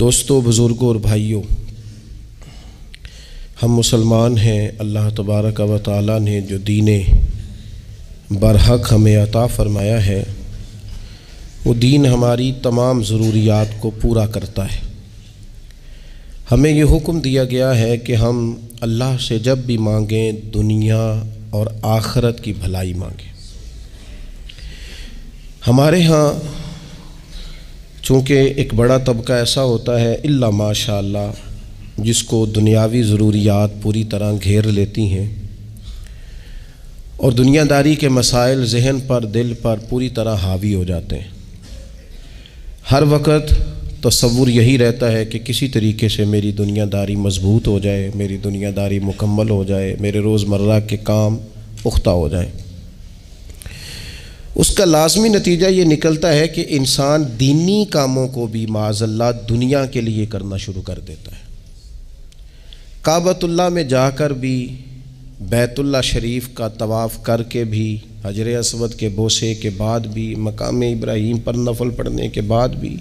دوستو، بزرگوں اور بھائیوں، ہم مسلمان ہیں۔ اللہ تبارک و تعالیٰ نے جو دین برحق ہمیں عطا فرمایا ہے، وہ دین ہماری تمام ضروریات کو پورا کرتا ہے۔ ہمیں یہ حکم دیا گیا ہے کہ ہم اللہ سے جب بھی مانگیں دنیا اور آخرت کی بھلائی مانگیں۔ ہمارے ہاں چونکہ ایک بڑا طبقہ ایسا ہوتا ہے الا ماشاء اللہ جس کو دنیاوی ضروریات پوری طرح گھیر لیتی ہیں اور دنیا داری کے مسائل ذہن پر، دل پر پوری طرح حاوی ہو جاتے ہیں۔ ہر وقت تصور یہی رہتا ہے کہ کسی طریقے سے میری دنیا داری مضبوط ہو جائے، میری دنیا داری مکمل ہو جائے، میرے روزمرہ کے کام پختہ ہو جائیں۔ اس کا لازمی نتیجہ یہ نکلتا ہے کہ انسان دینی کاموں کو بھی معاذ اللہ دنیا کے لیے کرنا شروع کر دیتا ہے۔ کعبۃ اللہ میں جا کر بھی، بیت اللہ شریف کا طواف کر کے بھی، حجر اسود کے بوسے کے بعد بھی، مقام ابراہیم پر نفل پڑھنے کے بعد بھی،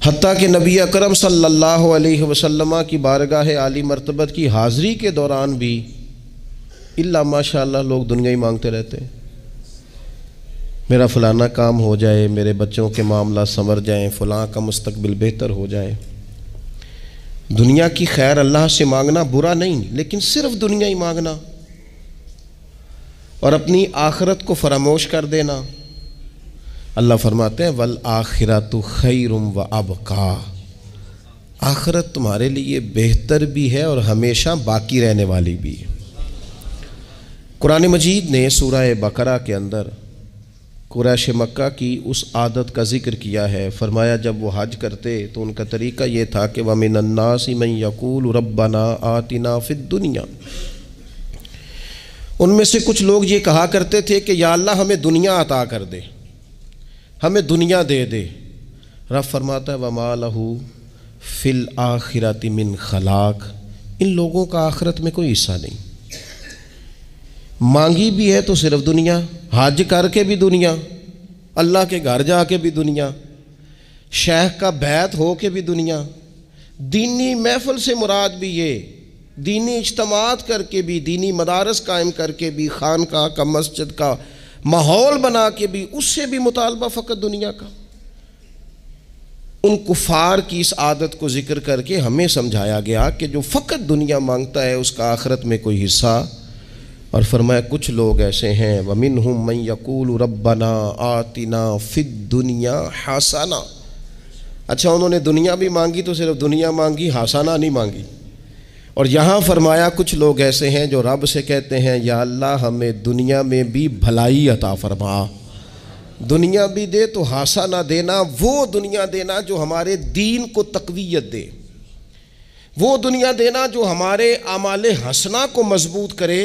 حتیٰ کہ نبی اکرم صلی اللہ علیہ وسلم کی بارگاہ عالی مرتبت کی حاضری کے دوران بھی الا ماشاء اللہ لوگ دنیا ہی مانگتے رہتے ہیں۔ میرا فلانا کام ہو جائے، میرے بچوں کے معاملات سنور جائیں، فلاں کا مستقبل بہتر ہو جائے۔ دنیا کی خیر اللہ سے مانگنا برا نہیں، لیکن صرف دنیا ہی مانگنا اور اپنی آخرت کو فراموش کر دینا۔ اللہ فرماتے ہیں وَالْآخِرَةُ خَيْرٌ وَأَبْقَىٰ، آخرت تمہارے لیے بہتر بھی ہے اور ہمیشہ باقی رہنے والی بھی ہے۔ قرآن مجید نے سورہ بقرہ کے اندر قریش مکہ کی اس عادت کا ذکر کیا ہے۔ فرمایا جب وہ حج کرتے تو ان کا طریقہ یہ تھا کہ وَمِنَ النَّاسِ مَن يَقُولُ رَبَّنَا آتِنَا فِي الدُّنْيَا، ان میں سے کچھ لوگ یہ کہا کرتے تھے کہ یا اللہ ہمیں دنیا عطا کر دے، ہمیں دنیا دے دے۔ رب فرماتا ہے وَمَا لَهُ فِي الْآخِرَةِ مِنْ خَلَاقٍ، ان لوگوں کا آخرت میں کوئی حصہ نہیں۔ مانگی بھی ہے تو صرف دنیا، حج کر کے بھی دنیا، اللہ کے گھر جا کے بھی دنیا، شیخ کا بیعت ہو کے بھی دنیا، دینی محفل سے مراد بھی یہ، دینی اجتماعات کر کے بھی، دینی مدارس قائم کر کے بھی، خانقاہ کا مسجد کا ماحول بنا کے بھی، اس سے بھی مطالبہ فقط دنیا کا۔ ان کفار کی اس عادت کو ذکر کر کے ہمیں سمجھایا گیا کہ جو فقط دنیا مانگتا ہے اس کا آخرت میں کوئی حصہ، اور فرمایا کچھ لوگ ایسے ہیں وَمِنْهُمْ مَنْ يَقُولُ رَبَّنَا آتِنَا فِي الدُّنْيَا حَسَنَةً، اچھا انہوں نے دنیا بھی مانگی تو صرف دنیا مانگی، حسنہ نہیں مانگی۔ اور یہاں فرمایا کچھ لوگ ایسے ہیں جو رب سے کہتے ہیں یا اللہ ہمیں دنیا میں بھی بھلائی عطا فرما، دنیا بھی دے تو حسنہ دینا، وہ دنیا دینا جو ہمارے دین کو تقویت دے، وہ دنیا دینا جو ہمارے اعمال حسنہ کو مضبوط کرے،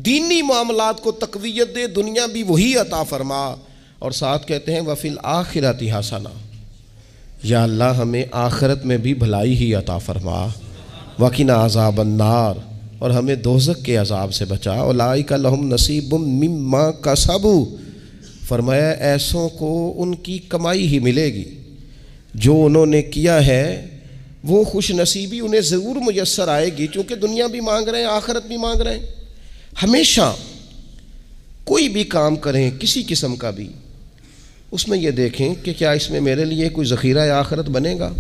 دینی معاملات کو تقویت دے، دنیا بھی وہی عطا فرما۔ اور ساتھ کہتے ہیں وَفِي الْآخِرَةِ حَسَنَةً، یا اللہ ہمیں آخرت میں بھی بھلائی ہی عطا فرما، وَقِنَا عَذَابَ النَّارِ، اور ہمیں دوزخ کے عذاب سے بچا، اولئک لہم نصیب مما کسبوا، فرمایا ایسوں کو ان کی کمائی ہی ملے گی، جو انہوں نے کیا ہے وہ خوش نصیبی انہیں ضرور میسر آئے گی، چونکہ دنیا بھی مانگ رہے ہیں، آخرت بھی مانگ رہے ہیں۔ ہمیشہ کوئی بھی کام کریں کسی قسم کا بھی، اس میں یہ دیکھیں کہ کیا اس میں میرے لیے کوئی ذخیرہ آخرت بنے گا،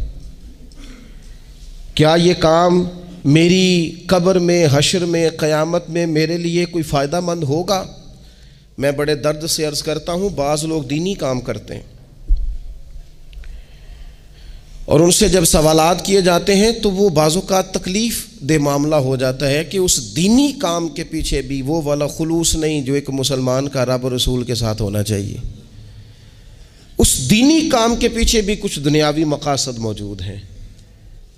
کیا یہ کام میری قبر میں، حشر میں، قیامت میں میرے لیے کوئی فائدہ مند ہوگا۔ میں بڑے درد سے عرض کرتا ہوں بعض لوگ دینی کام کرتے ہیں اور ان سے جب سوالات کیے جاتے ہیں تو وہ بعض اوقات تکلیف دہ معاملہ ہو جاتا ہے کہ اس دینی کام کے پیچھے بھی وہ والا خلوص نہیں جو ایک مسلمان کا رب و رسول کے ساتھ ہونا چاہیے، اس دینی کام کے پیچھے بھی کچھ دنیاوی مقاصد موجود ہیں۔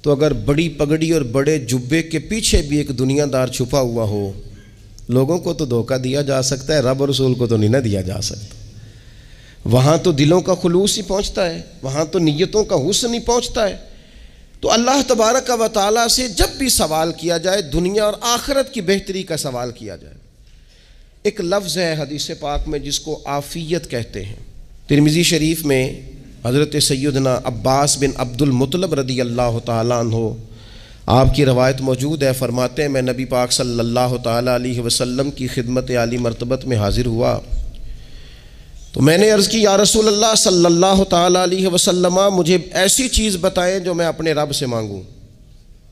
تو اگر بڑی پگڑی اور بڑے جبے کے پیچھے بھی ایک دنیا دار چھپا ہوا ہو، لوگوں کو تو دھوکہ دیا جا سکتا ہے، رب و رسول کو تو نہیں نہ دیا جا سکتا۔ وہاں تو دلوں کا خلوص ہی پہنچتا ہے، وہاں تو نیتوں کا حسن ہی پہنچتا ہے۔ تو اللہ تبارک و تعالیٰ سے جب بھی سوال کیا جائے دنیا اور آخرت کی بہتری کا سوال کیا جائے۔ ایک لفظ ہے حدیث پاک میں جس کو عافیت کہتے ہیں، ترمذی شریف میں حضرت سیدنا عباس بن عبد المطلب رضی اللہ تعالیٰ عنہ، آپ کی روایت موجود ہے، فرماتے ہیں میں نبی پاک صلی اللہ تعالیٰ علیہ وسلم کی خدمت عالی مرتبت میں حاضر ہوا تو میں نے عرض کی یا رسول اللہ صلی اللہ تعالیٰ علیہ وسلم، مجھے ایسی چیز بتائیں جو میں اپنے رب سے مانگوں۔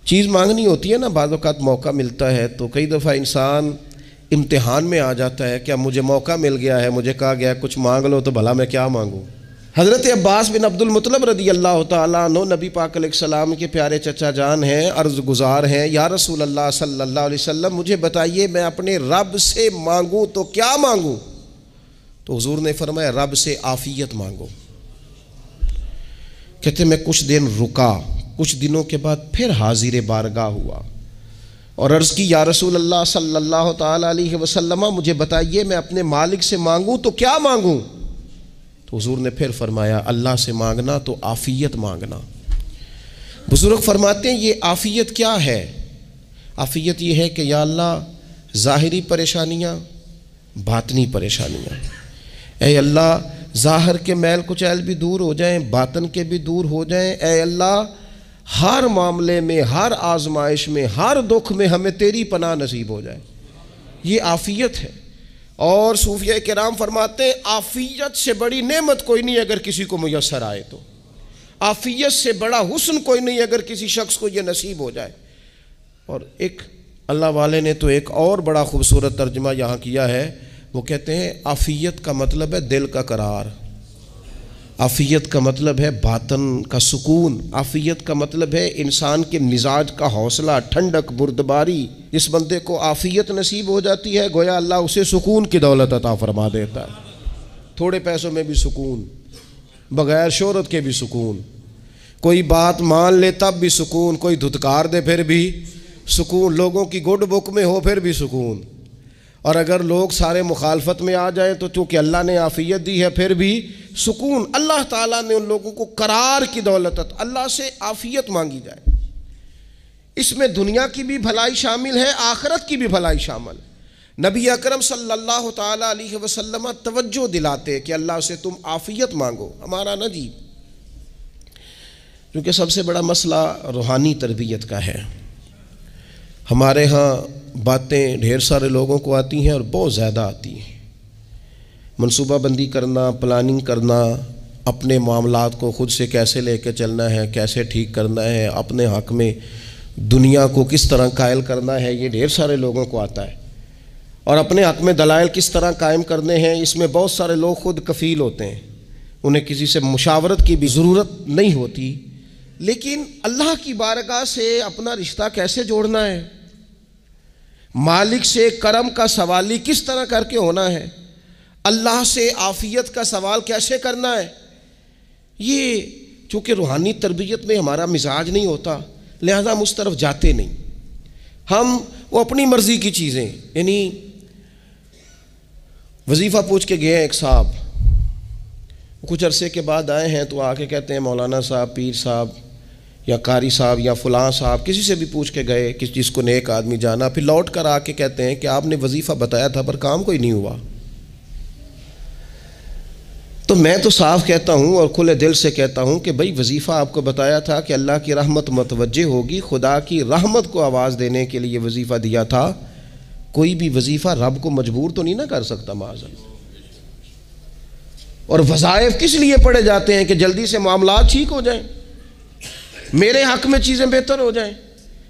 چیز مانگنی ہوتی ہے نا، بعض اوقات موقع ملتا ہے تو کئی دفعہ انسان امتحان میں آ جاتا ہے، کیا مجھے موقع مل گیا ہے، مجھے کہا گیا کچھ مانگ لو تو بھلا میں کیا مانگوں۔ حضرت عباس بن عبد المطلب رضی اللہ تعالیٰ عنہ نبی پاک علیہ السلام کے پیارے چچا جان ہیں، عرض گزار ہیں یا رسول اللہ صلی اللہ علیہ وسلم مجھے بتائیے میں اپنے رب سے مانگوں تو کیا مانگوں؟ تو حضور نے فرمایا رب سے عافیت مانگو۔ کہتے میں کچھ دن رکا، کچھ دنوں کے بعد پھر حاضر بارگاہ ہوا اور عرض کی یا رسول اللہ صلی اللہ تعالیٰ علیہ وسلم مجھے بتائیے میں اپنے مالک سے مانگوں تو کیا مانگوں؟ تو حضور نے پھر فرمایا اللہ سے مانگنا تو عافیت مانگنا۔ بزرگ فرماتے ہیں یہ عافیت کیا ہے؟ عافیت یہ ہے کہ یا اللہ ظاہری پریشانیاں، باطنی پریشانیاں، اے اللہ ظاہر کے میل کچیل بھی دور ہو جائیں، باطن کے بھی دور ہو جائیں، اے اللہ ہر معاملے میں، ہر آزمائش میں، ہر دکھ میں ہمیں تیری پناہ نصیب ہو جائے، یہ عافیت ہے۔ اور صوفیہ کرام فرماتے ہیں عافیت سے بڑی نعمت کوئی نہیں اگر کسی کو میسر آئے تو، عافیت سے بڑا حسن کوئی نہیں اگر کسی شخص کو یہ نصیب ہو جائے۔ اور ایک اللہ والے نے تو ایک اور بڑا خوبصورت ترجمہ یہاں کیا ہے، وہ کہتے ہیں عافیت کا مطلب ہے دل کا قرار، عافیت کا مطلب ہے باطن کا سکون، عافیت کا مطلب ہے انسان کے مزاج کا حوصلہ، ٹھنڈک، بردباری۔ جس بندے کو عافیت نصیب ہو جاتی ہے گویا اللہ اسے سکون کی دولت عطا فرما دیتا ہے، تھوڑے پیسوں میں بھی سکون، بغیر شہرت کے بھی سکون، کوئی بات مان لے تب بھی سکون، کوئی دھتکار دے پھر بھی سکون، لوگوں کی گڈ بک میں ہو پھر بھی سکون، اور اگر لوگ سارے مخالفت میں آ جائیں تو چونکہ اللہ نے عافیت دی ہے پھر بھی سکون۔ اللہ تعالیٰ نے ان لوگوں کو قرار کی دولت، اللہ سے عافیت مانگی جائے، اس میں دنیا کی بھی بھلائی شامل ہے، آخرت کی بھی بھلائی شامل۔ نبی اکرم صلی اللہ تعالیٰ علیہ وسلم توجہ دلاتے کہ اللہ سے تم عافیت مانگو۔ ہمارا نا جی کیونکہ سب سے بڑا مسئلہ روحانی تربیت کا ہے، ہمارے ہاں باتیں ڈھیر سارے لوگوں کو آتی ہیں اور بہت زیادہ آتی ہیں، منصوبہ بندی کرنا، پلاننگ کرنا، اپنے معاملات کو خود سے کیسے لے کے چلنا ہے، کیسے ٹھیک کرنا ہے، اپنے حق میں دنیا کو کس طرح قائل کرنا ہے، یہ ڈھیر سارے لوگوں کو آتا ہے، اور اپنے حق میں دلائل کس طرح قائم کرنے ہیں، اس میں بہت سارے لوگ خود کفیل ہوتے ہیں، انہیں کسی سے مشاورت کی بھی ضرورت نہیں ہوتی۔ لیکن اللہ کی بارگاہ سے اپنا رشتہ کیسے جوڑنا ہے، مالک سے کرم کا سوالی کس طرح کر کے ہونا ہے، اللہ سے عافیت کا سوال کیسے کرنا ہے، یہ چونکہ روحانی تربیت میں ہمارا مزاج نہیں ہوتا لہذا ہم اس طرف جاتے نہیں، ہم وہ اپنی مرضی کی چیزیں، یعنی وظیفہ پوچھ کے گئے ہیں ایک صاحب، کچھ عرصے کے بعد آئے ہیں تو آ کے کہتے ہیں مولانا صاحب، پیر صاحب یا قاری صاحب یا فلاں صاحب، کسی سے بھی پوچھ کے گئے کس چیز کو نیک آدمی جانا، پھر لوٹ کر آ کے کہتے ہیں کہ آپ نے وظیفہ بتایا تھا پر کام کوئی نہیں ہوا۔ تو میں تو صاف کہتا ہوں اور کھلے دل سے کہتا ہوں کہ بھئی وظیفہ آپ کو بتایا تھا کہ اللہ کی رحمت متوجہ ہوگی، خدا کی رحمت کو آواز دینے کے لیے وظیفہ دیا تھا، کوئی بھی وظیفہ رب کو مجبور تو نہیں نہ کر سکتا معاذ اللہ۔ اور وظائف کس لیے پڑھے جاتے ہیں کہ جلدی سے معاملات ٹھیک ہو جائیں، میرے حق میں چیزیں بہتر ہو جائیں،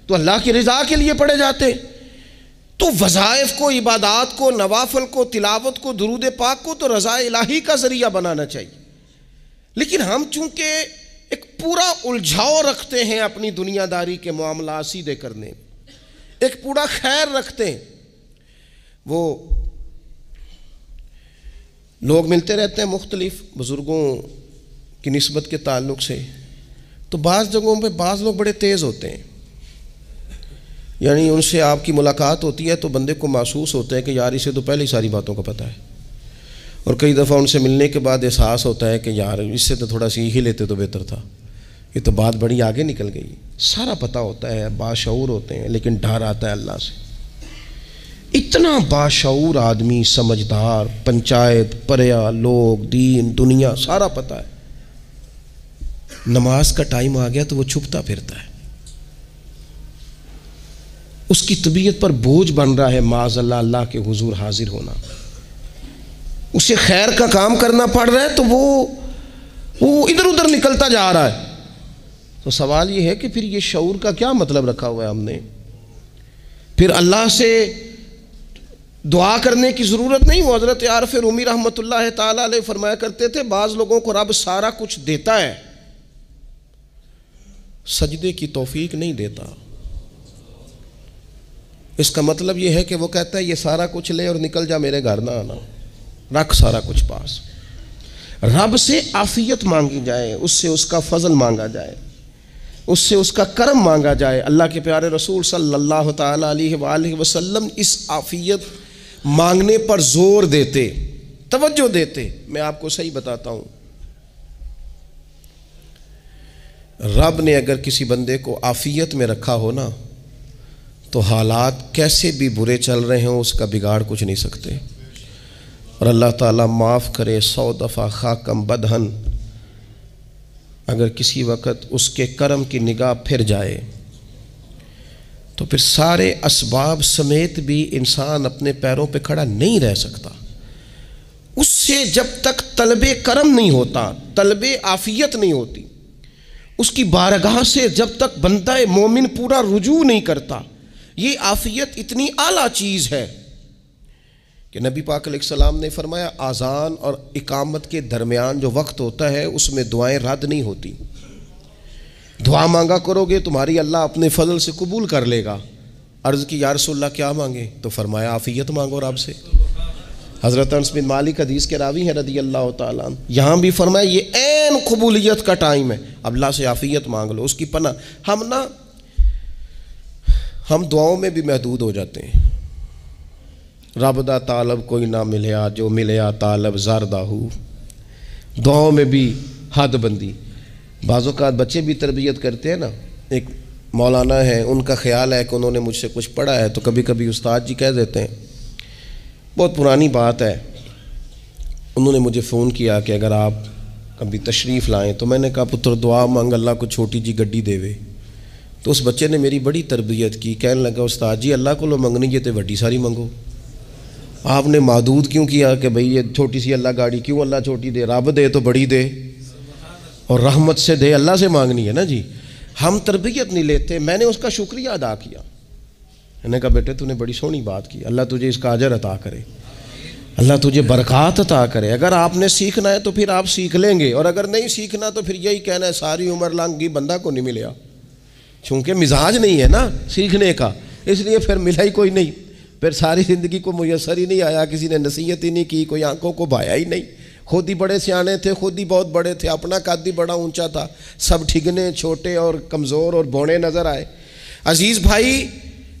تو اللہ کی رضا کے لیے پڑھے جاتے ہیں۔ تو وظائف کو، عبادات کو، نوافل کو، تلاوت کو، درود پاک کو تو رضا الہی کا ذریعہ بنانا چاہیے، لیکن ہم چونکہ ایک پورا الجھاؤ رکھتے ہیں اپنی دنیا داری کے معاملات سیدھے کرنے میں، ایک پورا خیر رکھتے ہیں، وہ لوگ ملتے رہتے ہیں مختلف بزرگوں کی نسبت کے تعلق سے، تو بعض جگہوں پہ بعض لوگ بڑے تیز ہوتے ہیں، یعنی ان سے آپ کی ملاقات ہوتی ہے تو بندے کو محسوس ہوتا ہے کہ یار اسے تو پہلے ہی ساری باتوں کا پتہ ہے، اور کئی دفعہ ان سے ملنے کے بعد احساس ہوتا ہے کہ یار اس سے تو تھوڑا سیکھ ہی لیتے تو بہتر تھا، یہ تو بات بڑی آگے نکل گئی، سارا پتہ ہوتا ہے، باشعور ہوتے ہیں، لیکن ڈر آتا ہے اللہ سے۔ اتنا باشعور آدمی، سمجھدار، پنچایت، پریا، لوگ، دین، دنیا سارا پتہ ہے، نماز کا ٹائم آ گیا تو وہ چھپتا پھرتا ہے، اس کی طبیعت پر بوجھ بن رہا ہے معاذ اللہ اللہ کے حضور حاضر ہونا، اسے خیر کا کام کرنا پڑ رہا ہے تو وہ ادھر ادھر نکلتا جا رہا ہے۔ تو سوال یہ ہے کہ پھر یہ شعور کا کیا مطلب رکھا ہوا ہے ہم نے؟ پھر اللہ سے دعا کرنے کی ضرورت نہیں۔ وہ حضرت عارف رومی رحمۃ اللہ تعالی علیہ فرمایا کرتے تھے بعض لوگوں کو رب سارا کچھ دیتا ہے، سجدے کی توفیق نہیں دیتا۔ اس کا مطلب یہ ہے کہ وہ کہتا ہے یہ سارا کچھ لے اور نکل جا، میرے گھر نہ آنا، رکھ سارا کچھ پاس۔ رب سے عافیت مانگی جائے، اس سے اس کا فضل مانگا جائے، اس سے اس کا کرم مانگا جائے۔ اللہ کے پیارے رسول صلی اللہ تعالی علیہ وآلہ وسلم اس عافیت مانگنے پر زور دیتے، توجہ دیتے۔ میں آپ کو صحیح بتاتا ہوں، رب نے اگر کسی بندے کو عافیت میں رکھا ہو نا تو حالات کیسے بھی برے چل رہے ہوں اس کا بگاڑ کچھ نہیں سکتے۔ اور اللہ تعالیٰ معاف کرے، 100 دفعہ خاکم بدہن اگر کسی وقت اس کے کرم کی نگاہ پھر جائے تو پھر سارے اسباب سمیت بھی انسان اپنے پیروں پہ کھڑا نہیں رہ سکتا۔ اس سے جب تک طلب کرم نہیں ہوتا، طلب عافیت نہیں ہوتی، اس کی بارگاہ سے جب تک بندہ مومن پورا رجوع نہیں کرتا، یہ عافیت اتنی اعلیٰ چیز ہے کہ نبی پاک علیہ السلام نے فرمایا اذان اور اقامت کے درمیان جو وقت ہوتا ہے اس میں دعائیں رد نہیں ہوتی۔ دعا مانگا کرو گے تمہاری اللہ اپنے فضل سے قبول کر لے گا۔ عرض کی یا رسول اللہ کیا مانگے؟ تو فرمایا عافیت مانگو رب سے۔ حضرت انس بن مالک حدیث کے راوی ہیں رضی اللہ تعالیٰ عنہ، یہاں بھی فرمایا یہ عین قبولیت کا ٹائم ہے، اب اللہ سے عافیت مانگ لو، اس کی پناہ۔ ہم دعاؤں میں بھی محدود ہو جاتے ہیں۔ رب دا طالب کوئی نہ ملیا، جو ملیا طالب زردہ ہو، دعاؤں میں بھی حد بندی۔ بعض اوقات بچے بھی تربیت کرتے ہیں نا، ایک مولانا ہے، ان کا خیال ہے کہ انہوں نے مجھ سے کچھ پڑھا ہے تو کبھی کبھی استاد جی کہہ دیتے ہیں، بہت پرانی بات ہے، انہوں نے مجھے فون کیا کہ اگر آپ کبھی تشریف لائیں، تو میں نے کہا پتر دعا مانگ اللہ کو چھوٹی جی گڈی دے وے۔ تو اس بچے نے میری بڑی تربیت کی، کہنے لگا استاد جی اللہ کو لو منگنی ہے تو وڈی ساری منگو، آپ نے محدود کیوں کیا کہ بھئی یہ چھوٹی سی اللہ گاڑی کیوں اللہ چھوٹی دے، رب دے تو بڑی دے اور رحمت سے دے، اللہ سے مانگنی ہے نا جی۔ ہم تربیت نہیں لیتے۔ میں نے اس کا شکریہ ادا کیا، میں نے کہا بیٹے تو نے بڑی سونی بات کی، اللہ تجھے اس کا اجر عطا کرے، اللہ تجھے برکات عطا کرے۔ اگر آپ نے سیکھنا ہے تو پھر آپ سیکھ لیں گے، اور اگر نہیں سیکھنا تو پھر یہی کہنا ہے ساری عمر لانگی بندہ کو نہیں ملیا، چونکہ مزاج نہیں ہے نا سیکھنے کا، اس لیے پھر ملا ہی کوئی نہیں، پھر ساری زندگی کو میسر ہی نہیں آیا، کسی نے نصیحت ہی نہیں کی، کوئی آنکھوں کو بھایا ہی نہیں، خود ہی بڑے سیانے تھے، خود ہی بہت بڑے تھے، اپنا قد ہی بڑا اونچا تھا، سب ٹھگنے چھوٹے اور کمزور اور بونے نظر آئے۔ عزیز بھائی،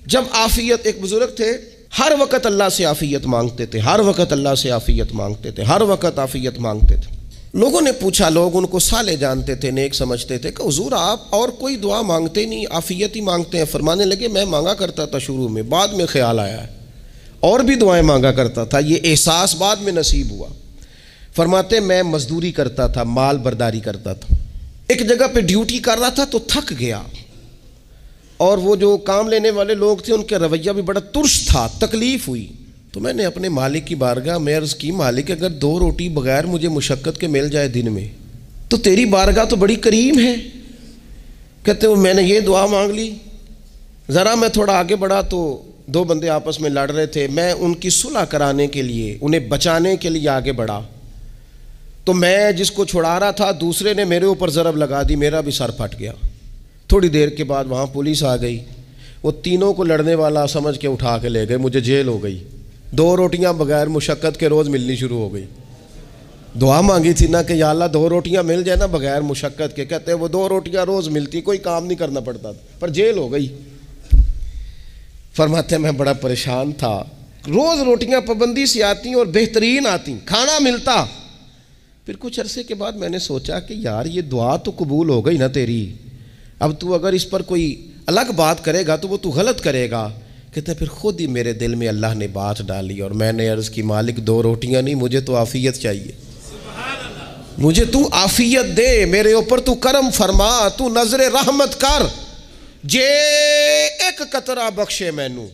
جب عافیت، ایک بزرگ تھے ہر وقت اللہ سے عافیت مانگتے تھے، ہر وقت اللہ سے عافیت مانگتے تھے، ہر وقت عافیت مانگتے تھے۔ لوگوں نے پوچھا، لوگ ان کو صالح جانتے تھے، نیک سمجھتے تھے کہ حضور آپ اور کوئی دعا مانگتے نہیں، عافیت ہی مانگتے ہیں۔ فرمانے لگے میں مانگا کرتا تھا شروع میں، بعد میں خیال آیا ہے اور بھی دعائیں مانگا کرتا تھا، یہ احساس بعد میں نصیب ہوا۔ فرماتے میں مزدوری کرتا تھا، مال برداری کرتا تھا، ایک جگہ پہ ڈیوٹی کر رہا تھا تو تھک گیا، اور وہ جو کام لینے والے لوگ تھے ان کا رویہ بھی بڑا ترش تھا، تکلیف ہوئی، تو میں نے اپنے مالک کی بارگاہ میں عرض کی مالک اگر 2 روٹی بغیر مجھے مشقت کے مل جائے دن میں تو تیری بارگاہ تو بڑی کریم ہے۔ کہتے وہ میں نے یہ دعا مانگ لی، ذرا میں تھوڑا آگے بڑھا تو 2 بندے آپس میں لڑ رہے تھے، میں ان کی صلح کرانے کے لیے، انہیں بچانے کے لیے آگے بڑھا، تو میں جس کو چھڑا رہا تھا دوسرے نے میرے اوپر ضرب لگا دی، میرا بھی سر پھٹ گیا۔ تھوڑی دیر کے بعد وہاں پولیس آ گئی، وہ تینوں کو لڑنے والا سمجھ کے اٹھا کے لے گئے، مجھے جیل ہو گئی۔ 2 روٹیاں بغیر مشقت کے روز ملنی شروع ہو گئی۔ دعا مانگی تھی نا کہ یا اللہ 2 روٹیاں مل جائے نا بغیر مشقت کے، کہتے ہیں وہ 2 روٹیاں روز ملتی، کوئی کام نہیں کرنا پڑتا تھا، پر جیل ہو گئی۔ فرماتے ہیں میں بڑا پریشان تھا، روز روٹیاں پابندی سے آتی اور بہترین آتی، کھانا ملتا۔ پھر کچھ عرصے کے بعد میں نے سوچا کہ یار یہ دعا تو قبول ہو گئی نا تیری، اب تو اگر اس پر کوئی الگ بات کرے گا تو وہ تو غلط کرے گا۔ کہتے پھر خود ہی میرے دل میں اللہ نے بات ڈالی اور میں نے عرض کی مالک 2 روٹیاں نہیں، مجھے تو عافیت چاہیے، مجھے تو عافیت دے، میرے اوپر تو کرم فرما، تو نظر رحمت کر، جے ایک قطرہ بخشے مینوں،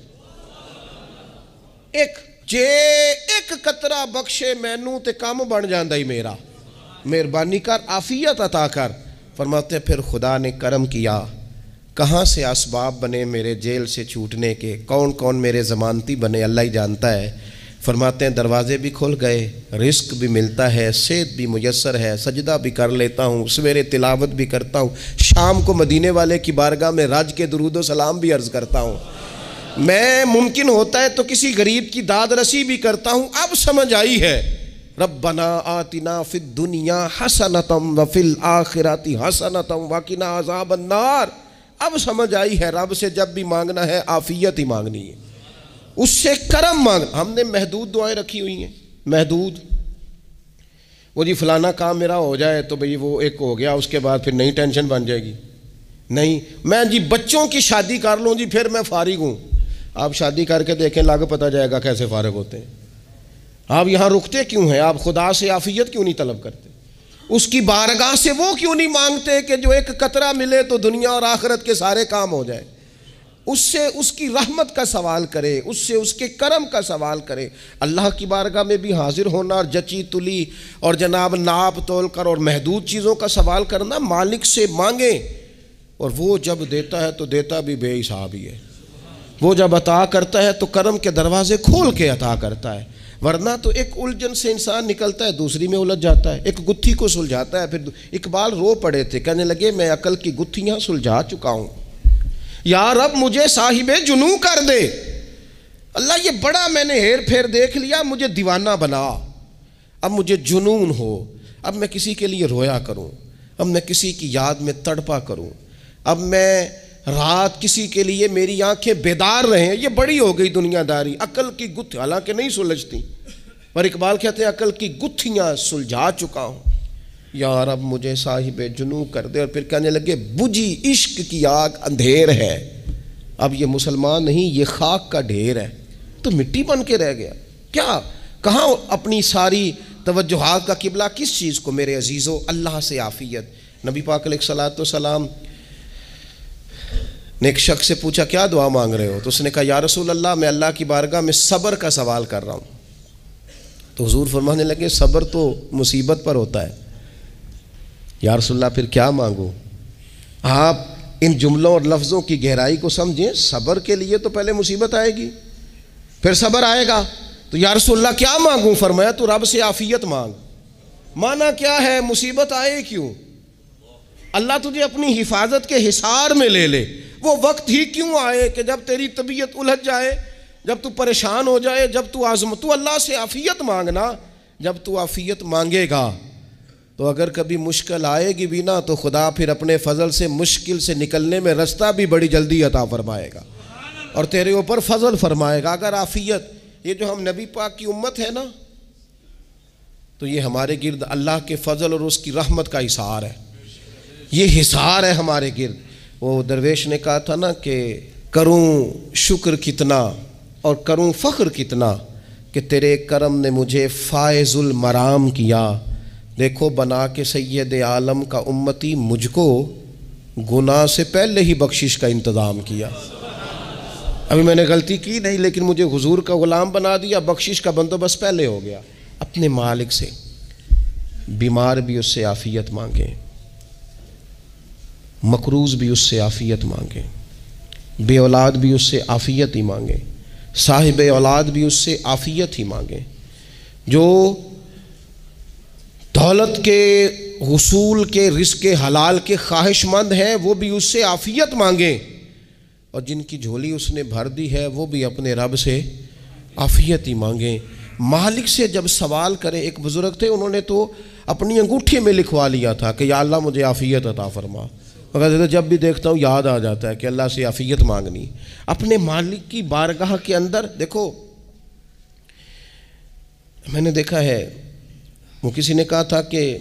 جے ایک قطرہ بخشے مینوں تے کام بن جاندا ہی میرا، مہربانی کر، عافیت عطا کر۔ فرماتے پھر خدا نے کرم کیا، کہاں سے اسباب بنے میرے جیل سے چھوٹنے کے، کون کون میرے ضمانتی بنے اللہ ہی جانتا ہے۔ فرماتے ہیں دروازے بھی کھل گئے، رزق بھی ملتا ہے، صحت بھی میسر ہے، سجدہ بھی کر لیتا ہوں، سویرے تلاوت بھی کرتا ہوں، شام کو مدینے والے کی بارگاہ میں رج کے درود و سلام بھی عرض کرتا ہوں، میں ممکن ہوتا ہے تو کسی غریب کی داد رسی بھی کرتا ہوں۔ اب سمجھ آئی ہے، ربنا آتنا فی الدنیا حسنۃ وفی الآخرۃ حسنۃ وقنا عذاب النار۔ اب سمجھ آئی ہے رب سے جب بھی مانگنا ہے عافیت ہی مانگنی ہے، اس سے کرم مانگ۔ ہم نے محدود دعائیں رکھی ہوئی ہیں، محدود، وہ جی فلانا کام میرا ہو جائے تو بھئی وہ ایک ہو گیا، اس کے بعد پھر نئی ٹینشن بن جائے گی، نہیں میں جی بچوں کی شادی کر لوں جی پھر میں فارغ ہوں۔ آپ شادی کر کے دیکھیں، لاگو پتہ جائے گا کیسے فارغ ہوتے ہیں۔ آپ یہاں رکتے کیوں ہیں؟ آپ خدا سے عافیت کیوں نہیں طلب کرتے؟ اس کی بارگاہ سے وہ کیوں نہیں مانگتے کہ جو ایک قطرہ ملے تو دنیا اور آخرت کے سارے کام ہو جائے؟ اس سے اس کی رحمت کا سوال کرے، اس سے اس کے کرم کا سوال کرے۔ اللہ کی بارگاہ میں بھی حاضر ہونا اور جچی تلی اور جناب ناپ تول کر اور محدود چیزوں کا سوال کرنا، مالک سے مانگیں، اور وہ جب دیتا ہے تو دیتا بھی بے حساب ہی ہے۔ وہ جب عطا کرتا ہے تو کرم کے دروازے کھول کے عطا کرتا ہے، ورنہ تو ایک الجھن سے انسان نکلتا ہے دوسری میں الجھ جاتا ہے، ایک گتھی کو سلجھاتا ہے۔ پھر اقبال رو پڑے تھے، کہنے لگے میں عقل کی گتھیاں سلجھا چکا ہوں، یا رب مجھے صاحب جنوں کر دے۔ اللہ یہ بڑا میں نے ہیر پھیر دیکھ لیا، مجھے دیوانہ بنا، اب مجھے جنون ہو، اب میں کسی کے لیے رویا کروں، اب میں کسی کی یاد میں تڑپا کروں، اب میں رات کسی کے لیے میری آنکھیں بیدار رہیں۔ یہ بڑی ہو گئی دنیا داری، عقل کی گتھی حالانکہ نہیں سلجھتی، پر اقبال کہتے ہیں عقل کی گتھیاں سلجھا چکا ہوں، یا رب مجھے صاحب جنوں کر دے۔ اور پھر کہنے لگے بجھی عشق کی آگ اندھیر ہے، اب یہ مسلمان نہیں یہ خاک کا ڈھیر ہے، تو مٹی بن کے رہ گیا۔ کیا کہاں اپنی ساری توجہات کا قبلہ کس چیز کو؟ میرے عزیزو اللہ سے عافیت۔ نبی پاک علیہ الصلوۃ والسلام نے ایک شخص سے پوچھا کیا دعا مانگ رہے ہو؟ تو اس نے کہا یا رسول اللہ میں اللہ کی بارگاہ میں صبر کا سوال کر رہا ہوں۔ تو حضور فرمانے لگے صبر تو مصیبت پر ہوتا ہے۔ یا رسول اللہ پھر کیا مانگوں؟ آپ ان جملوں اور لفظوں کی گہرائی کو سمجھیں، صبر کے لیے تو پہلے مصیبت آئے گی پھر صبر آئے گا۔ تو یا رسول اللہ کیا مانگوں؟ فرمایا تو رب سے عافیت مانگ۔ معنی کیا ہے؟ مصیبت آئے کیوں؟ اللہ تجھے اپنی حفاظت کے حصار میں لے لے، وہ وقت ہی کیوں آئے کہ جب تیری طبیعت الجھ جائے، جب تو پریشان ہو جائے، جب تو تو اللہ سے عافیت مانگنا۔ جب تو عافیت مانگے گا تو اگر کبھی مشکل آئے گی بھی نا تو خدا پھر اپنے فضل سے مشکل سے نکلنے میں رستہ بھی بڑی جلدی عطا فرمائے گا اور تیرے اوپر فضل فرمائے گا۔ اگر عافیت، یہ جو ہم نبی پاک کی امت ہے نا، تو یہ ہمارے گرد اللہ کے فضل اور اس کی رحمت کا حصار ہے، یہ حصار ہے ہمارے گرد۔ وہ درویش نے کہا تھا نا کہ کروں شکر کتنا اور کروں فخر کتنا کہ تیرے کرم نے مجھے فائز المرام کیا، دیکھو بنا کے سید عالم کا امتی مجھ کو گناہ سے پہلے ہی بخشش کا انتظام کیا۔ ابھی میں نے غلطی کی نہیں لیکن مجھے حضور کا غلام بنا دیا، بخشش کا بندوبست پہلے ہو گیا۔ اپنے مالک سے بیمار بھی اس سے عافیت مانگیں، مقروض بھی اس سے عافیت مانگیں، بے اولاد بھی اس سے عافیت ہی مانگیں، صاحب اولاد بھی اس سے عافیت ہی مانگیں، جو دولت کے حصول کے رزق حلال کے خواہش مند ہیں وہ بھی اس سے عافیت مانگیں، اور جن کی جھولی اس نے بھر دی ہے وہ بھی اپنے رب سے عافیت ہی مانگیں۔ مالک سے جب سوال کرے، ایک بزرگ تھے انہوں نے تو اپنی انگوٹھی میں لکھوا لیا تھا کہ یا اللہ مجھے عافیت عطا فرما، مگر جب بھی دیکھتا ہوں یاد آ جاتا ہے کہ اللہ سے عافیت مانگنی۔ اپنے مالک کی بارگاہ کے اندر دیکھو، میں نے دیکھا ہے وہ کسی نے کہا تھا کہ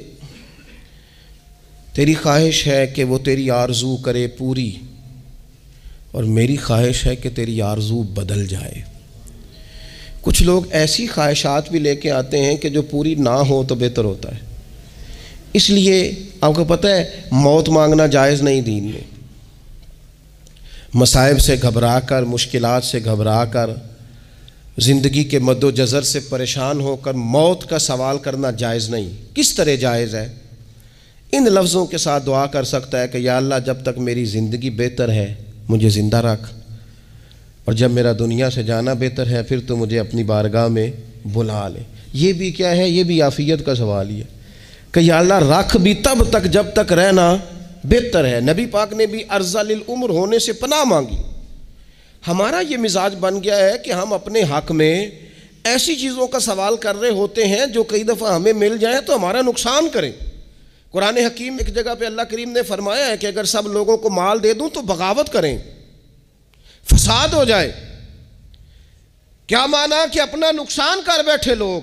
تیری خواہش ہے کہ وہ تیری آرزو کرے پوری، اور میری خواہش ہے کہ تیری آرزو بدل جائے۔ کچھ لوگ ایسی خواہشات بھی لے کے آتے ہیں کہ جو پوری نہ ہو تو بہتر ہوتا ہے، اس لیے آپ کو پتہ ہے موت مانگنا جائز نہیں دین میں. مصائب سے گھبرا کر، مشکلات سے گھبرا کر، زندگی کے مد و جزر سے پریشان ہو کر موت کا سوال کرنا جائز نہیں. کس طرح جائز ہے؟ ان لفظوں کے ساتھ دعا کر سکتا ہے کہ یا اللہ جب تک میری زندگی بہتر ہے مجھے زندہ رکھ، اور جب میرا دنیا سے جانا بہتر ہے پھر تو مجھے اپنی بارگاہ میں بلا لے. یہ بھی کیا ہے؟ یہ بھی عافیت کا سوال ہی ہے کہ یا اللہ رکھ بھی تب تک جب تک رہنا بہتر ہے. نبی پاک نے بھی ارذل العمر ہونے سے پناہ مانگی. ہمارا یہ مزاج بن گیا ہے کہ ہم اپنے حق میں ایسی چیزوں کا سوال کر رہے ہوتے ہیں جو کئی دفعہ ہمیں مل جائیں تو ہمارا نقصان کریں. قرآن حکیم ایک جگہ پہ اللہ کریم نے فرمایا ہے کہ اگر سب لوگوں کو مال دے دوں تو بغاوت کریں، فساد ہو جائے. کیا مانا؟ کہ اپنا نقصان کر بیٹھے لوگ.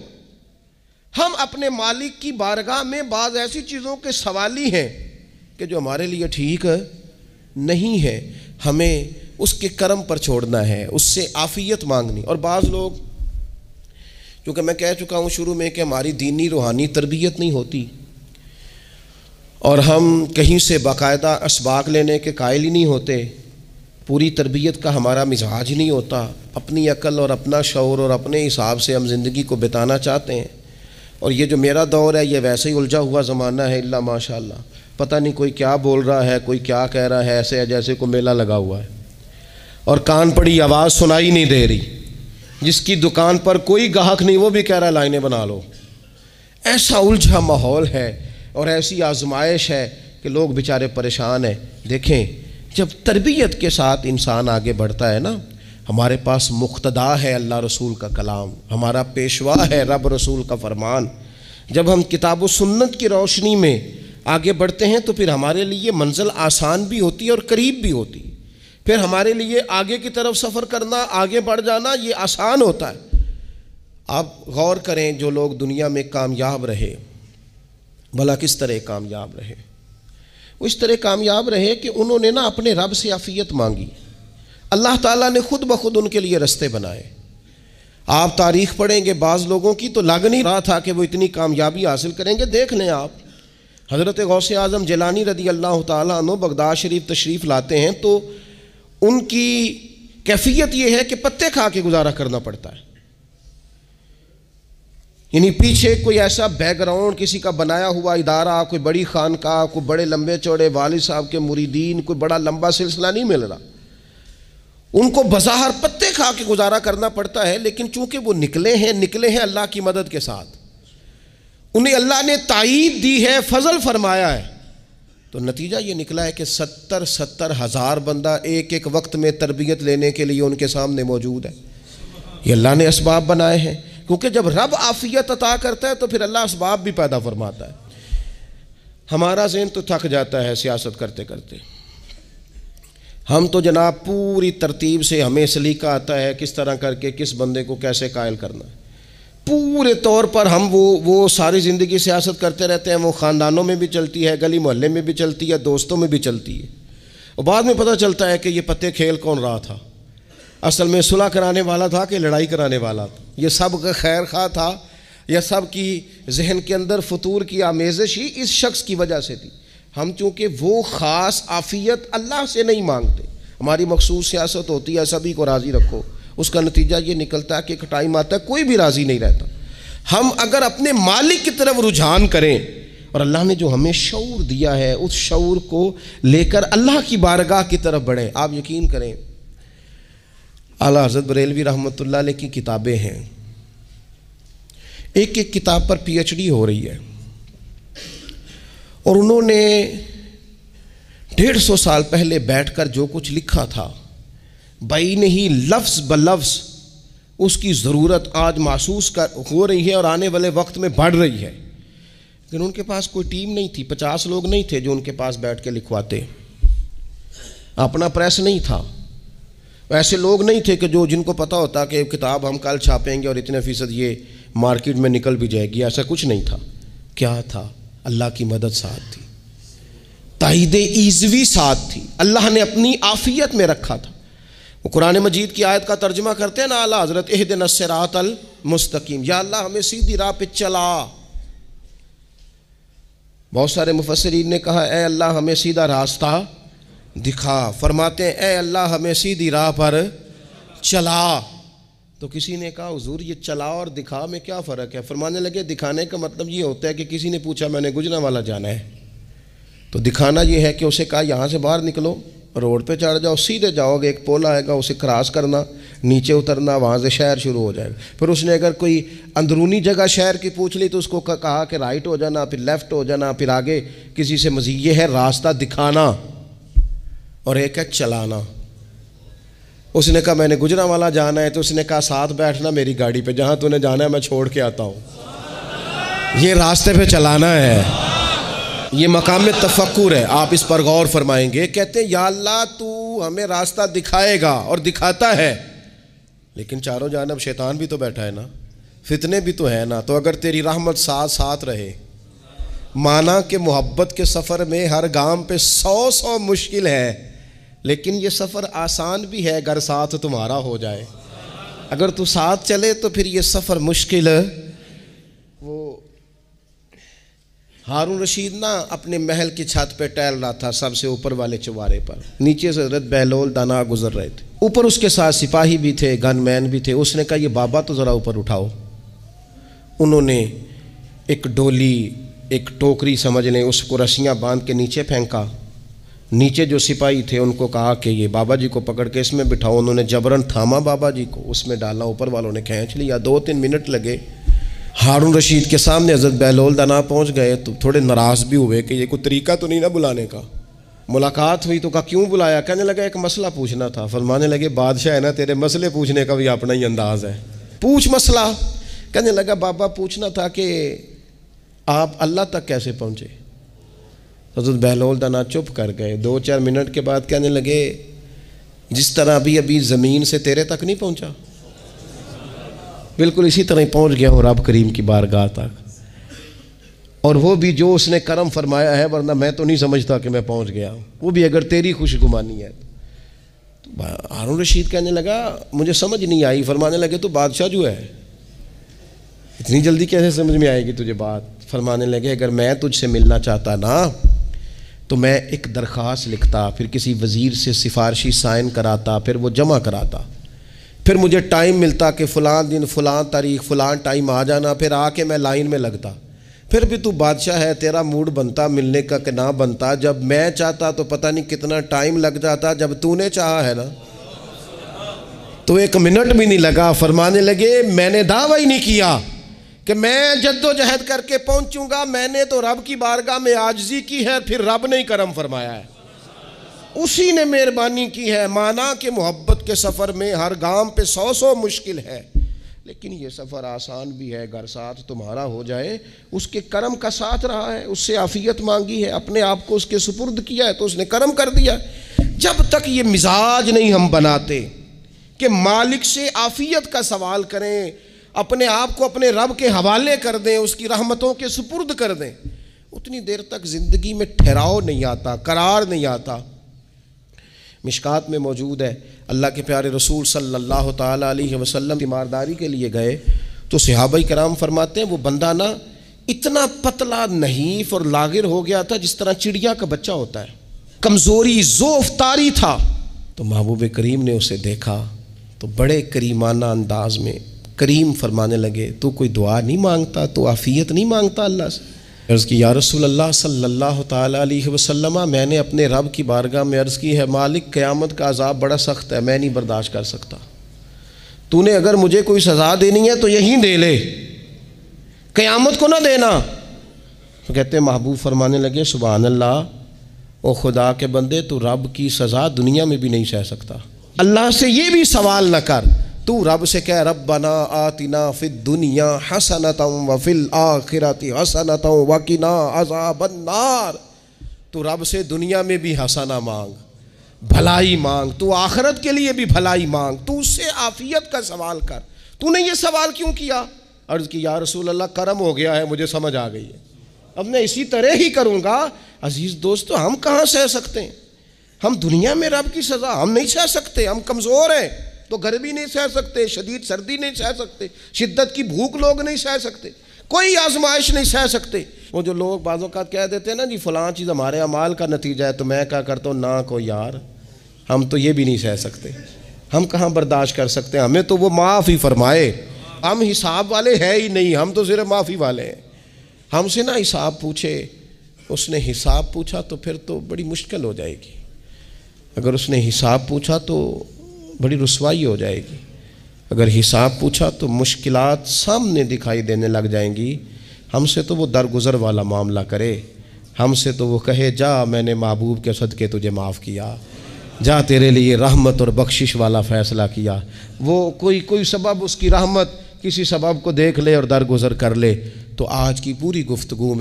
ہم اپنے مالک کی بارگاہ میں بعض ایسی چیزوں کے سوالی ہیں کہ جو ہمارے لیے ٹھیک نہیں ہے، ہمیں اس کے کرم پر چھوڑنا ہے، اس سے عافیت مانگنی. اور بعض لوگ، چونکہ میں کہہ چکا ہوں شروع میں کہ ہماری دینی روحانی تربیت نہیں ہوتی اور ہم کہیں سے باقاعدہ اسباق لینے کے قائل ہی نہیں ہوتے، پوری تربیت کا ہمارا مزاج ہی نہیں ہوتا، اپنی عقل اور اپنا شعور اور اپنے حساب سے ہم زندگی کو بتانا چاہتے ہیں. اور یہ جو میرا دور ہے یہ ویسے ہی الجھا ہوا زمانہ ہے، اللہ ماشاء اللہ، پتہ نہیں کوئی کیا بول رہا ہے، کوئی کیا کہہ رہا ہے، ایسے ہے جیسے کوئی میلہ لگا ہوا ہے اور کان پڑی آواز سنائی نہیں دے رہی. جس کی دکان پر کوئی گاہک نہیں وہ بھی کہہ رہا ہے لائنیں بنا لو. ایسا الجھا ماحول ہے اور ایسی آزمائش ہے کہ لوگ بیچارے پریشان ہیں. دیکھیں جب تربیت کے ساتھ انسان آگے بڑھتا ہے نا، ہمارے پاس مقتدا ہے اللہ رسول کا کلام، ہمارا پیشوا ہے رب رسول کا فرمان. جب ہم کتاب و سنت کی روشنی میں آگے بڑھتے ہیں تو پھر ہمارے لیے منزل آسان بھی ہوتی ہے اور قریب بھی ہوتی ہے. پھر ہمارے لیے آگے کی طرف سفر کرنا، آگے بڑھ جانا یہ آسان ہوتا ہے. آپ غور کریں جو لوگ دنیا میں کامیاب رہے، بھلا کس طرح کامیاب رہے؟ وہ اس طرح کامیاب رہے کہ انہوں نے نا اپنے رب سے عافیت مانگی. اللہ تعالیٰ نے خود بخود ان کے لیے رستے بنائے. آپ تاریخ پڑھیں گے بعض لوگوں کی تو لگ نہیں رہا تھا کہ وہ اتنی کامیابی حاصل کریں گے. دیکھ لیں آپ حضرت غوث اعظم جیلانی رضی اللہ تعالیٰ عنہ بغداد شریف تشریف لاتے ہیں تو ان کی کیفیت یہ ہے کہ پتے کھا کے گزارا کرنا پڑتا ہے. یعنی پیچھے کوئی ایسا بیک گراؤنڈ کسی کا بنایا ہوا ادارہ، کوئی بڑی خانقاہ، کوئی بڑے لمبے چوڑے والد صاحب کے مریدین، کوئی بڑا لمبا سلسلہ نہیں مل رہا. ان کو بظاہر پتے کھا کے گزارا کرنا پڑتا ہے، لیکن چونکہ وہ نکلے ہیں اللہ کی مدد کے ساتھ، انہیں اللہ نے تائید دی ہے، فضل فرمایا ہے، تو نتیجہ یہ نکلا ہے کہ 70 ہزار بندہ ایک ایک وقت میں تربیت لینے کے لیے ان کے سامنے موجود ہے. یہ اللہ نے اسباب بنائے ہیں، کیونکہ جب رب عافیت عطا کرتا ہے تو پھر اللہ اسباب بھی پیدا فرماتا ہے. ہمارا ذہن تو تھک جاتا ہے سیاست کرتے کرتے. ہم تو جناب پوری ترتیب سے ہمیں سلیقہ آتا ہے کس طرح کر کے کس بندے کو کیسے قائل کرنا ہے. پورے طور پر ہم وہ ساری زندگی سیاست کرتے رہتے ہیں. وہ خاندانوں میں بھی چلتی ہے، گلی محلے میں بھی چلتی ہے، دوستوں میں بھی چلتی ہے، اور بعد میں پتہ چلتا ہے کہ یہ پتے کھیل کون رہا تھا. اصل میں صلح کرانے والا تھا کہ لڑائی کرانے والا تھا. یہ سب کا خیر خواہ تھا، یہ سب کی ذہن کے اندر فطور کی آمیزش ہی اس شخص کی وجہ سے تھی. ہم چونکہ وہ خاص عافیت اللہ سے نہیں مانگتے، ہماری مخصوص سیاست ہوتی ہے سبھی کو راضی رکھو. اس کا نتیجہ یہ نکلتا ہے کہ ایک ٹائم آتا ہے کوئی بھی راضی نہیں رہتا. ہم اگر اپنے مالک کی طرف رجحان کریں اور اللہ نے جو ہمیں شعور دیا ہے اس شعور کو لے کر اللہ کی بارگاہ کی طرف بڑھیں. آپ یقین کریں اعلیٰ حضرت بریلوی رحمۃ اللہ علیہ کی کتابیں ہیں، ایک ایک کتاب پر PhD ہو رہی ہے، اور انہوں نے 150 سال پہلے بیٹھ کر جو کچھ لکھا تھا بین ہی لفظ بلفظ اس کی ضرورت آج محسوس ہو رہی ہے اور آنے والے وقت میں بڑھ رہی ہے. لیکن ان کے پاس کوئی ٹیم نہیں تھی، 50 لوگ نہیں تھے جو ان کے پاس بیٹھ کے لکھواتے، اپنا پریس نہیں تھا، ایسے لوگ نہیں تھے کہ جن کو پتہ ہوتا کہ کتاب ہم کل چھاپیں گے اور اتنے فیصد یہ مارکیٹ میں نکل بھی جائے گی. ایسا کچھ نہیں تھا. کیا تھا؟ اللہ کی مدد ساتھ تھی، تائید ایزوی ساتھ تھی، اللہ نے اپنی عافیت میں رکھا تھا. وہ قرآن مجید کی آیت کا ترجمہ کرتے ہیں نا اعلیٰ حضرت اہدنا الصراط المستقیم، یا اللہ ہمیں سیدھی راہ پہ چلا. بہت سارے مفسرین نے کہا اے اللہ ہمیں سیدھا راستہ دکھا، فرماتے ہیں اے اللہ ہمیں سیدھی راہ پر چلا۔ تو کسی نے کہا حضور یہ چلا اور دکھا میں کیا فرق ہے؟ فرمانے لگے دکھانے کا مطلب یہ ہوتا ہے کہ کسی نے پوچھا میں نے گجرانوالہ جانا ہے، تو دکھانا یہ ہے کہ اسے کہا یہاں سے باہر نکلو، روڈ پہ چڑھ جاؤ، سیدھے جاؤ گے، ایک پول آئے گا اسے کراس کرنا، نیچے اترنا، وہاں سے شہر شروع ہو جائے گا۔ پھر اس نے اگر کوئی اندرونی جگہ شہر کی پوچھ لی تو اس کو کہا کہ رائٹ ہو جانا، پھر لیفٹ ہو جانا، پھر آگے کسی سے مزید۔ یہ ہے راستہ دکھانا، اور ایک ہے چلانا۔ اس نے کہا میں نے گجرانوالہ جانا ہے، تو اس نے کہا ساتھ بیٹھنا میری گاڑی پہ، جہاں تو نے جانا ہے میں چھوڑ کے آتا ہوں۔ یہ راستے پہ چلانا ہے، یہ مقام تفکر ہے، آپ اس پر غور فرمائیں گے۔ کہتے ہیں یا اللہ تو ہمیں راستہ دکھائے گا اور دکھاتا ہے، لیکن چاروں جانب شیطان بھی تو بیٹھا ہے نا، فتنے بھی تو ہے نا، تو اگر تیری رحمت ساتھ رہے، مانا کہ محبت کے سفر میں ہر گام پہ 100 مشکل ہے، لیکن یہ سفر آسان بھی ہے اگر ساتھ تمہارا ہو جائے۔ اگر تو ساتھ چلے تو پھر یہ سفر مشکل ہے۔ وہ ہارون رشید نا اپنے محل کی چھت پہ ٹہل رہا تھا، سب سے اوپر والے چوارے پر، نیچے سے حضرت بہلول دانا گزر رہے تھے، اوپر اس کے ساتھ سپاہی بھی تھے، گن مین بھی تھے۔ اس نے کہا یہ بابا تو ذرا اوپر اٹھاؤ۔ انہوں نے ایک ڈولی، ایک ٹوکری سمجھ لیں، اس کو رسیاں باندھ کے نیچے پھینکا۔ نیچے جو سپاہی تھے ان کو کہا کہ یہ بابا جی کو پکڑ کے اس میں بٹھاؤ۔ انہوں نے جبرن تھاما بابا جی کو، اس میں ڈالا، اوپر والوں نے کھینچ لیا۔ 2-3 منٹ لگے۔ ہارون رشید کے سامنے حضرت بہلول دانا پہنچ گئے تو تھوڑے ناراض بھی ہوئے کہ یہ کوئی طریقہ تو نہیں نا بلانے کا۔ ملاقات ہوئی تو کہا کیوں بلایا؟ کہنے لگا ایک مسئلہ پوچھنا تھا۔ فرمانے لگے بادشاہ ہے نا، تیرے مسئلے پوچھنے کا بھی اپنا ہی انداز ہے، پوچھ مسئلہ۔ کہنے لگا بابا پوچھنا تھا کہ آپ اللہ تک کیسے پہنچے؟ حضرت بہلول دانا چپ کر گئے۔ 2-4 منٹ کے بعد کہنے لگے جس طرح ابھی زمین سے تیرے تک نہیں پہنچا، بالکل اسی طرح ہی پہنچ گیا ہوں رب کریم کی بارگاہ تک، اور وہ بھی جو اس نے کرم فرمایا ہے، ورنہ میں تو نہیں سمجھتا کہ میں پہنچ گیا ہوں، وہ بھی اگر تیری خوش گمانی ہے۔ تو ہارون رشید کہنے لگا مجھے سمجھ نہیں آئی۔ فرمانے لگے تو بادشاہ جو ہے اتنی جلدی کیسے سمجھ میں آئے گی تجھے بات؟ فرمانے لگے اگر میں تجھ سے ملنا چاہتا نا تو میں ایک درخواست لکھتا، پھر کسی وزیر سے سفارشی سائن کراتا، پھر وہ جمع کراتا، پھر مجھے ٹائم ملتا کہ فلاں دن فلاں تاریخ فلاں ٹائم آ جانا، پھر آ کے میں لائن میں لگتا، پھر بھی تو بادشاہ ہے، تیرا موڈ بنتا ملنے کا کہ نہ بنتا۔ جب میں چاہتا تو پتہ نہیں کتنا ٹائم لگ جاتا، جب تو نے چاہا ہے نا تو 1 منٹ بھی نہیں لگا۔ فرمانے لگے میں نے دعویٰ ہی نہیں کیا کہ میں جد و جہد کر کے پہنچوں گا، میں نے تو رب کی بارگاہ میں عاجزی کی ہے، پھر رب نے ہی کرم فرمایا ہے، اسی نے مہربانی کی ہے۔ مانا کہ محبت کے سفر میں ہر گام پہ 100 مشکل ہے، لیکن یہ سفر آسان بھی ہے اگر ساتھ تمہارا ہو جائے۔ اس کے کرم کا ساتھ رہا ہے، اس سے عافیت مانگی ہے، اپنے آپ کو اس کے سپرد کیا ہے تو اس نے کرم کر دیا۔ جب تک یہ مزاج نہیں ہم بناتے کہ مالک سے عافیت کا سوال کریں، اپنے آپ کو اپنے رب کے حوالے کر دیں، اس کی رحمتوں کے سپرد کر دیں، اتنی دیر تک زندگی میں ٹھہراؤ نہیں آتا، قرار نہیں آتا۔ مشکات میں موجود ہے، اللہ کے پیارے رسول صلی اللہ تعالیٰ علیہ وسلم تیمارداری کے لیے گئے تو صحابہ کرام فرماتے ہیں وہ بندہ نا اتنا پتلا نحیف اور لاغر ہو گیا تھا جس طرح چڑیا کا بچہ ہوتا ہے، کمزوری ضعف طاری تھا۔ تو محبوب کریم نے اسے دیکھا تو بڑے کریمانہ انداز میں کریم فرمانے لگے تو کوئی دعا نہیں مانگتا، تو عافیت نہیں مانگتا اللہ سے؟ عرض کی یا رسول اللہ صلی اللہ تعالیٰ علیہ وسلم، میں نے اپنے رب کی بارگاہ میں عرض کی ہے مالک قیامت کا عذاب بڑا سخت ہے، میں نہیں برداشت کر سکتا، تو نے اگر مجھے کوئی سزا دینی ہے تو یہیں دے لے، قیامت کو نہ دینا۔ تو کہتے ہیں محبوب فرمانے لگے سبحان اللہ، او خدا کے بندے تو رب کی سزا دنیا میں بھی نہیں سہ سکتا، اللہ سے یہ بھی سوال نہ کر، تو رب سے کہہ ربنا آتنا فی الدنیا حسنۃ وفی الآخرۃ حسنۃ وقنا عذاب النار، تو رب سے دنیا میں بھی حسنہ مانگ، بھلائی مانگ، تو آخرت کے لیے بھی بھلائی مانگ، تو اس سے عافیت کا سوال کر۔ تو نے یہ سوال کیوں کیا؟ عرض کی یا رسول اللہ کرم ہو گیا ہے، مجھے سمجھ آ گئی ہے، اب میں اسی طرح ہی کروں گا۔ عزیز دوستو ہم کہاں سہ سکتے ہیں؟ ہم دنیا میں رب کی سزا ہم نہیں سہ سکتے، ہم کمزور ہیں تو گرمی نہیں سہ سکتے، شدید سردی نہیں سہ سکتے، شدت کی بھوک لوگ نہیں سہ سکتے، کوئی آزمائش نہیں سہ سکتے۔ وہ جو لوگ بعض اوقات کہہ دیتے ہیں نا جی فلاں چیز ہمارے اعمال کا نتیجہ ہے، تو میں کیا کرتا ہوں، نہ کو یار، ہم تو یہ بھی نہیں سہ سکتے، ہم کہاں برداشت کر سکتے ہیں، ہمیں تو وہ معاف ہی فرمائے، ہم حساب والے ہے ہی نہیں، ہم تو صرف معافی والے ہیں۔ ہم سے نہ حساب پوچھے، اس نے حساب پوچھا تو پھر تو بڑی مشکل ہو جائے گی، اگر اس نے حساب پوچھا تو بڑی رسوائی ہو جائے گی، اگر حساب پوچھا تو مشکلات سامنے دکھائی دینے لگ جائیں گی۔ ہم سے تو وہ درگزر والا معاملہ کرے، ہم سے تو وہ کہے جا میں نے محبوب کے صدقے تجھے معاف کیا، جا تیرے لیے رحمت اور بخشش والا فیصلہ کیا۔ وہ کوئی سبب، اس کی رحمت کسی سبب کو دیکھ لے اور درگزر کر لے۔ تو آج کی پوری گفتگو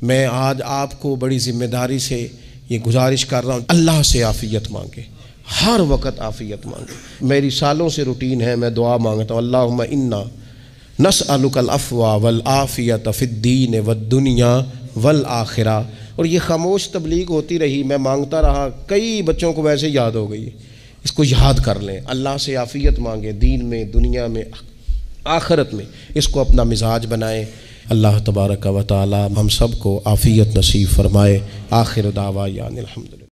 میں آج آپ کو بڑی ذمہ داری سے یہ گزارش کر رہا ہوں، اللہ سے عافیت مانگے، ہر وقت عافیت مانگے۔ میری سالوں سے روٹین ہے، میں دعا مانگتا ہوں، اللہم انا نسألک العفو والعافیت فی الدین والدنیا والآخرہ۔ اور یہ خاموش تبلیغ ہوتی رہی، میں مانگتا رہا، کئی بچوں کو ویسے یاد ہو گئی، اس کو یاد کر لیں، اللہ سے عافیت مانگیں، دین میں، دنیا میں، آخرت میں، اس کو اپنا مزاج بنائیں۔ اللہ تبارک و تعالی ہم سب کو عافیت نصیب فرمائے۔ آخر دعوانا الحمدللہ۔